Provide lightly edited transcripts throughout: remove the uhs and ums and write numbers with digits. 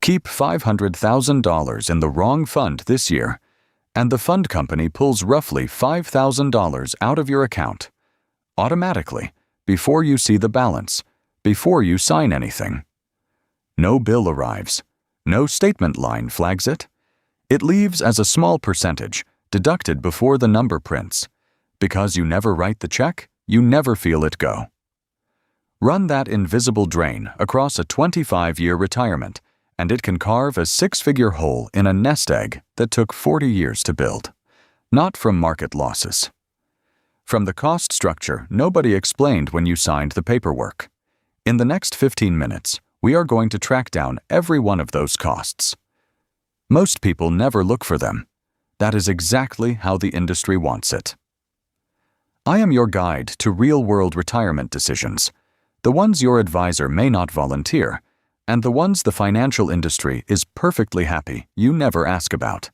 Keep $500,000 in the wrong fund this year, and the fund company pulls roughly $5,000 out of your account, automatically, before you see the balance, before you sign anything. No bill arrives. No statement line flags it. It leaves as a small percentage, deducted before the number prints. Because you never write the check, you never feel it go. Run that invisible drain across a 25-year retirement, and it can carve a 6-figure hole in a nest egg that took 40 years to build. Not from market losses. From the cost structure nobody explained when you signed the paperwork. In the next 15 minutes, we are going to track down every one of those costs. Most people never look for them. That is exactly how the industry wants it. I am your guide to real-world retirement decisions, the ones your advisor may not volunteer, and the ones the financial industry is perfectly happy you never ask about.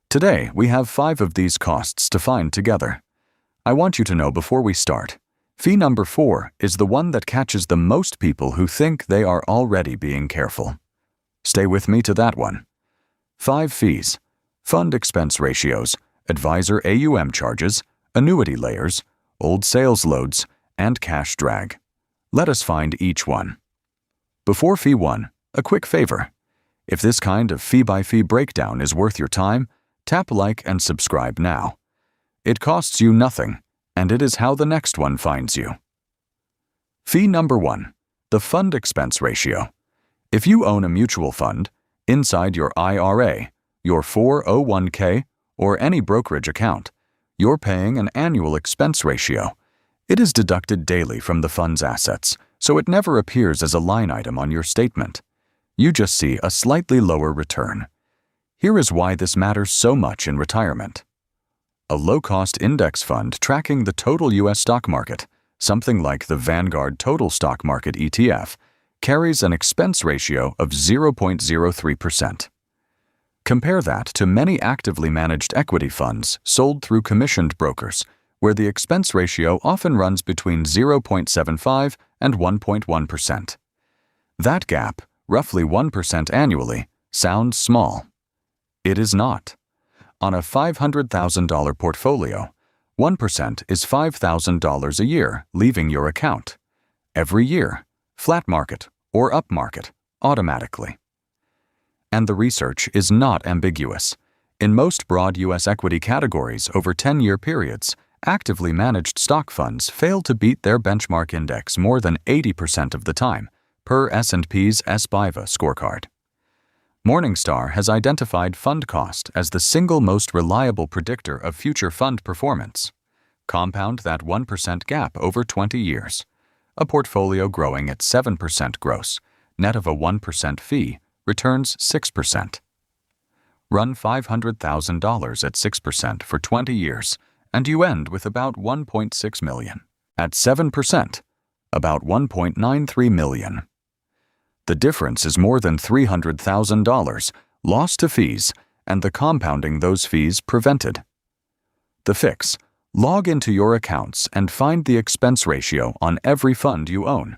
Today, we have 5 of these costs to find together. I want you to know before we start, fee number 4 is the one that catches the most people who think they are already being careful. Stay with me to that one. 5 fees: fund expense ratios, advisor AUM charges, annuity layers, old sales loads, and cash drag. Let us find each one. Before fee 1, a quick favor. If this kind of fee-by-fee breakdown is worth your time, tap like and subscribe now. It costs you nothing, and it is how the next one finds you. Fee number 1, the fund expense ratio. If you own a mutual fund, inside your IRA, your 401k, or any brokerage account, you're paying an annual expense ratio. It is deducted daily from the fund's assets, so it never appears as a line item on your statement. You just see a slightly lower return. Here is why this matters so much in retirement. A low-cost index fund tracking the total U.S. stock market, something like the Vanguard Total Stock Market ETF, carries an expense ratio of 0.03%. Compare that to many actively managed equity funds sold through commissioned brokers, where the expense ratio often runs between 0.75 and 1.1%. That gap, roughly 1% annually, sounds small. It is not. On a $500,000 portfolio, 1% is $5,000 a year leaving your account. Every year, flat market or up market, automatically. And the research is not ambiguous. In most broad U.S. equity categories over 10-year periods, actively managed stock funds fail to beat their benchmark index more than 80% of the time, per S&P's SBIVA scorecard. Morningstar has identified fund cost as the single most reliable predictor of future fund performance. Compound that 1% gap over 20 years. A portfolio growing at 7% gross, net of a 1% fee, returns 6%. Run $500,000 at 6% for 20 years, and you end with about $1.6 million. At 7%, about $1.93 million. The difference is more than $300,000 lost to fees and the compounding those fees prevented. The fix: log into your accounts and find the expense ratio on every fund you own.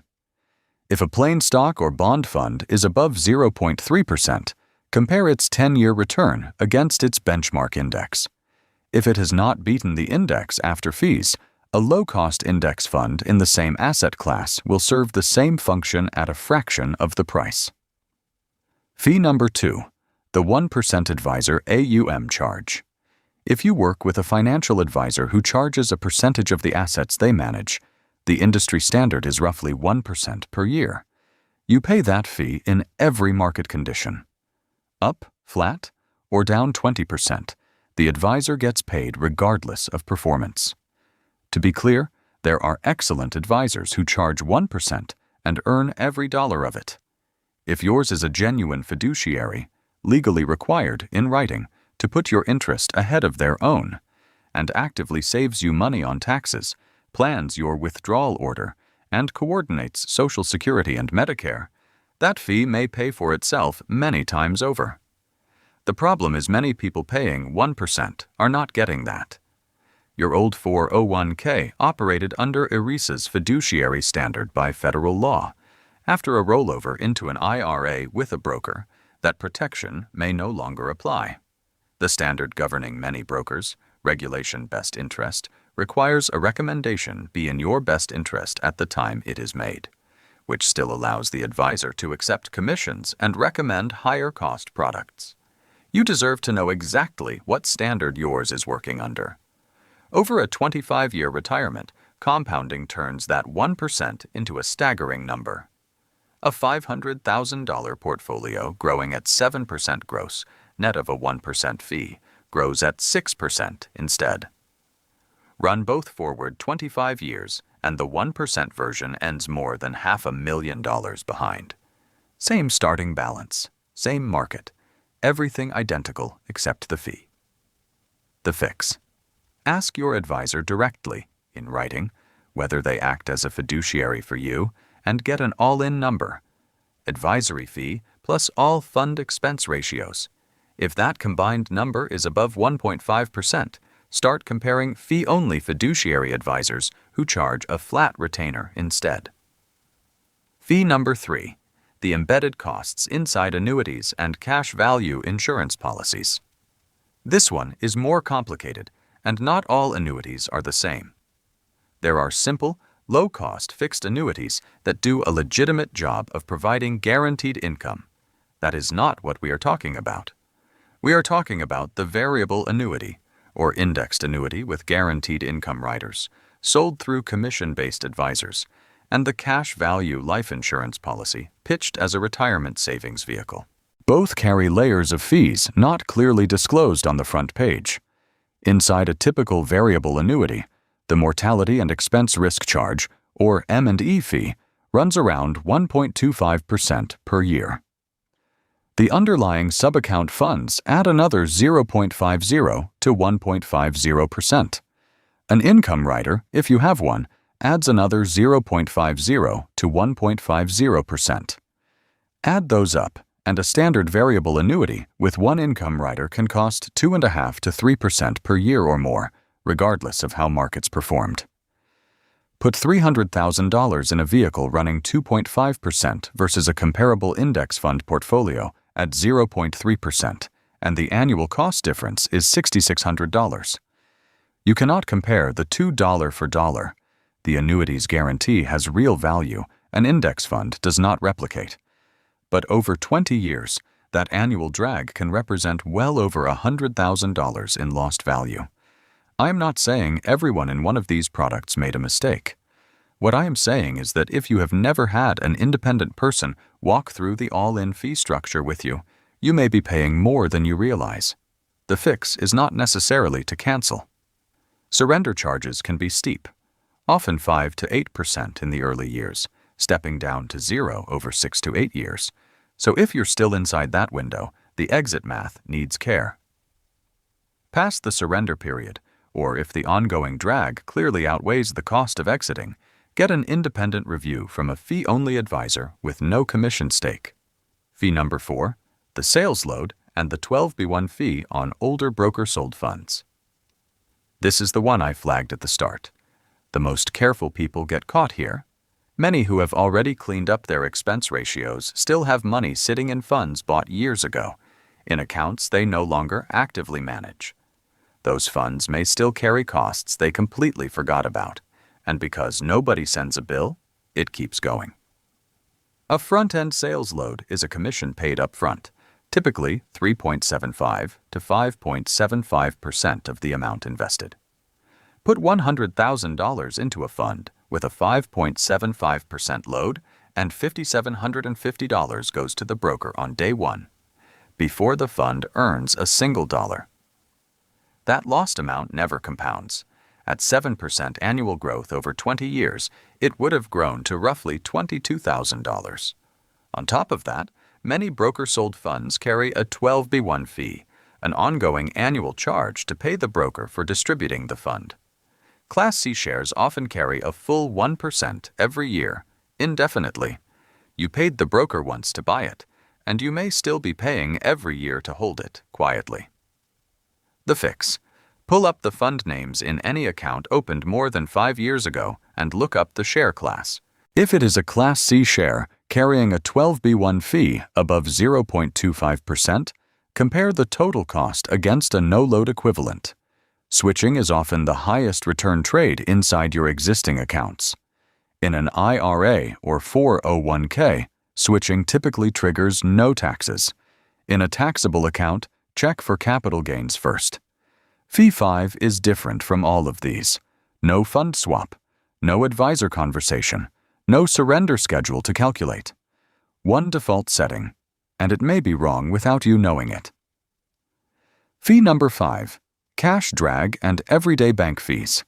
If a plain stock or bond fund is above 0.3%, compare its 10-year return against its benchmark index. If it has not beaten the index after fees, a low-cost index fund in the same asset class will serve the same function at a fraction of the price. Fee number 2, the 1% Advisor AUM Charge. If you work with a financial advisor who charges a percentage of the assets they manage, the industry standard is roughly 1% per year. You pay that fee in every market condition. Up, flat, or down 20%, the advisor gets paid regardless of performance. To be clear, there are excellent advisors who charge 1% and earn every dollar of it. If yours is a genuine fiduciary, legally required in writing to put your interest ahead of their own, and actively saves you money on taxes, plans your withdrawal order, and coordinates Social Security and Medicare, that fee may pay for itself many times over. The problem is many people paying 1% are not getting that. Your old 401k operated under ERISA's fiduciary standard by federal law, After a rollover into an IRA with a broker, that protection may no longer apply. The standard governing many brokers, Regulation Best Interest, requires a recommendation be in your best interest at the time it is made, which still allows the advisor to accept commissions and recommend higher-cost products. You deserve to know exactly what standard yours is working under. Over a 25-year retirement, compounding turns that 1% into a staggering number. A $500,000 portfolio growing at 7% gross, net of a 1% fee, grows at 6% instead. Run both forward 25 years, and the 1% version ends more than $500,000 behind. Same starting balance, same market, everything identical except the fee. The fix. Ask your advisor directly, in writing, whether they act as a fiduciary for you, and get an all-in number. Advisory fee plus all fund expense ratios. If that combined number is above 1.5%, start comparing fee-only fiduciary advisors who charge a flat retainer instead. Fee number 3, the embedded costs inside annuities and cash value insurance policies. This one is more complicated, and not all annuities are the same. There are simple, low-cost fixed annuities that do a legitimate job of providing guaranteed income. That is not what we are talking about. We are talking about the variable annuity, or indexed annuity with guaranteed income riders, sold through commission-based advisors, and the cash value life insurance policy pitched as a retirement savings vehicle. Both carry layers of fees not clearly disclosed on the front page. Inside a typical variable annuity, the mortality and expense risk charge, or M&E fee, runs around 1.25% per year. The underlying subaccount funds add another 0.50 to 1.50%. An income rider, if you have one, adds another 0.50 to 1.50%. Add those up, and a standard variable annuity with one income rider can cost 2.5% to 3% per year or more, regardless of how markets performed. Put $300,000 in a vehicle running 2.5% versus a comparable index fund portfolio at 0.3%, and the annual cost difference is $6,600. You cannot compare the two dollar for dollar. The annuity's guarantee has real value, an index fund does not replicate. But over 20 years, that annual drag can represent well over $100,000 in lost value. I am not saying everyone in one of these products made a mistake. What I am saying is that if you have never had an independent person walk through the all-in fee structure with you, you may be paying more than you realize. The fix is not necessarily to cancel. Surrender charges can be steep, often 5 to 8% in the early years, stepping down to 0 over 6 to 8 years. So if you're still inside that window, the exit math needs care. Past the surrender period, or if the ongoing drag clearly outweighs the cost of exiting, get an independent review from a fee-only advisor with no commission stake. Fee number 4, the sales load and the 12b1 fee on older broker-sold funds. This is the one I flagged at the start. The most careful people get caught here. Many who have already cleaned up their expense ratios still have money sitting in funds bought years ago, in accounts they no longer actively manage. Those funds may still carry costs they completely forgot about, and because nobody sends a bill, it keeps going. A front-end sales load is a commission paid up front, typically 3.75 to 5.75% of the amount invested. Put $100,000 into a fund with a 5.75% load, and $5,750 goes to the broker on day one, before the fund earns a single dollar. That lost amount never compounds. At 7% annual growth over 20 years, it would have grown to roughly $22,000. On top of that, many broker-sold funds carry a 12b1 fee, an ongoing annual charge to pay the broker for distributing the fund. Class C shares often carry a full 1% every year, indefinitely. You paid the broker once to buy it, and you may still be paying every year to hold it quietly. The fix. Pull up the fund names in any account opened more than 5 years ago and look up the share class. If it is a Class C share, Carrying a 12b1 fee above 0.25%, compare the total cost against a no-load equivalent. Switching is often the highest return trade inside your existing accounts. In an IRA or 401k, switching typically triggers no taxes. In a taxable account, check for capital gains first. Fee 5 is different from all of these. No fund swap, no advisor conversation, no surrender schedule to calculate. One default setting, and it may be wrong without you knowing it. Fee number 5, cash drag and everyday bank fees.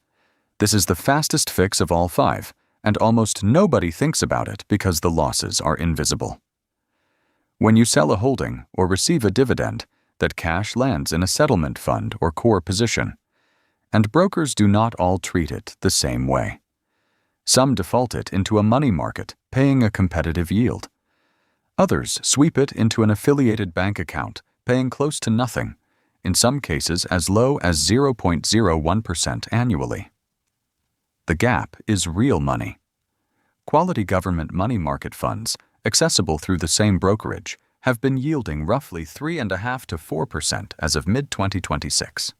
This is the fastest fix of all 5, and almost nobody thinks about it because the losses are invisible. When you sell a holding or receive a dividend, that cash lands in a settlement fund or core position, and brokers do not all treat it the same way. Some default it into a money market, paying a competitive yield. Others sweep it into an affiliated bank account, paying close to nothing, in some cases as low as 0.01% annually. The gap is real money. Quality government money market funds, accessible through the same brokerage, have been yielding roughly 3.5% to 4% as of mid-2026.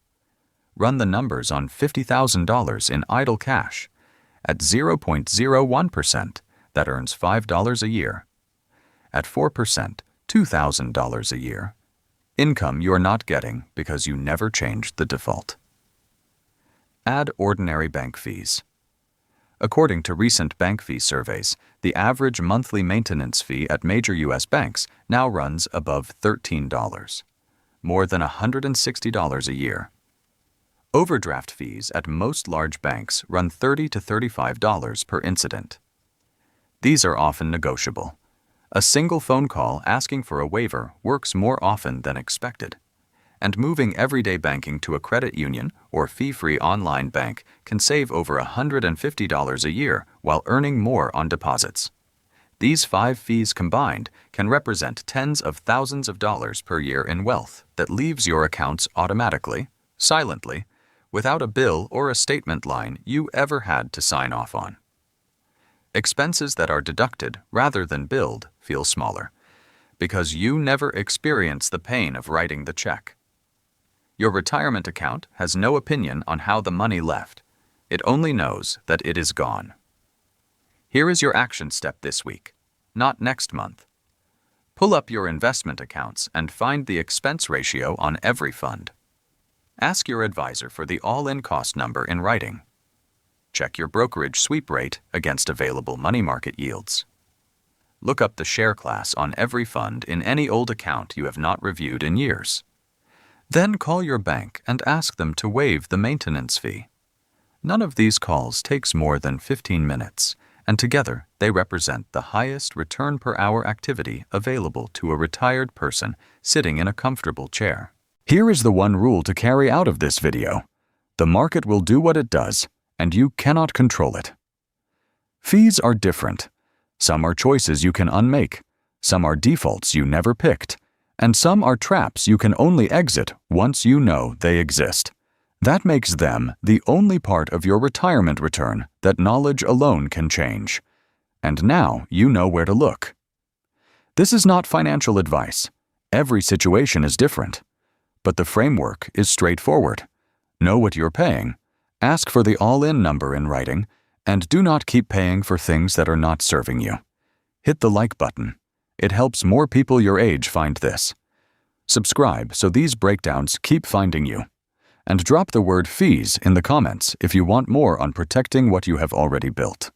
Run the numbers on $50,000 in idle cash. At 0.01%, that earns $5 a year. At 4%, $2,000 a year. Income you are not getting because you never changed the default. Add ordinary bank fees. According to recent bank fee surveys, the average monthly maintenance fee at major U.S. banks now runs above $13, more than $160 a year. Overdraft fees at most large banks run $30 to $35 per incident. These are often negotiable. A single phone call asking for a waiver works more often than expected, and moving everyday banking to a credit union or fee-free online bank can save over $150 a year while earning more on deposits. These 5 fees combined can represent tens of thousands of dollars per year in wealth that leaves your accounts automatically, silently, without a bill or a statement line you ever had to sign off on. Expenses that are deducted rather than billed feel smaller, because you never experience the pain of writing the check. Your retirement account has no opinion on how the money left. It only knows that it is gone. Here is your action step this week, not next month. Pull up your investment accounts and find the expense ratio on every fund. Ask your advisor for the all-in cost number in writing. Check your brokerage sweep rate against available money market yields. Look up the share class on every fund in any old account you have not reviewed in years. Then call your bank and ask them to waive the maintenance fee. None of these calls takes more than 15 minutes, and together they represent the highest return per hour activity available to a retired person sitting in a comfortable chair. Here is the one rule to carry out of this video. The market will do what it does, and you cannot control it. Fees are different. Some are choices you can unmake, some are defaults you never picked, and some are traps you can only exit once you know they exist. That makes them the only part of your retirement return that knowledge alone can change. And now you know where to look. This is not financial advice. Every situation is different. But the framework is straightforward. Know what you're paying, ask for the all-in number in writing, and do not keep paying for things that are not serving you. Hit the like button. It helps more people your age find this. Subscribe so these breakdowns keep finding you. And drop the word fees in the comments if you want more on protecting what you have already built.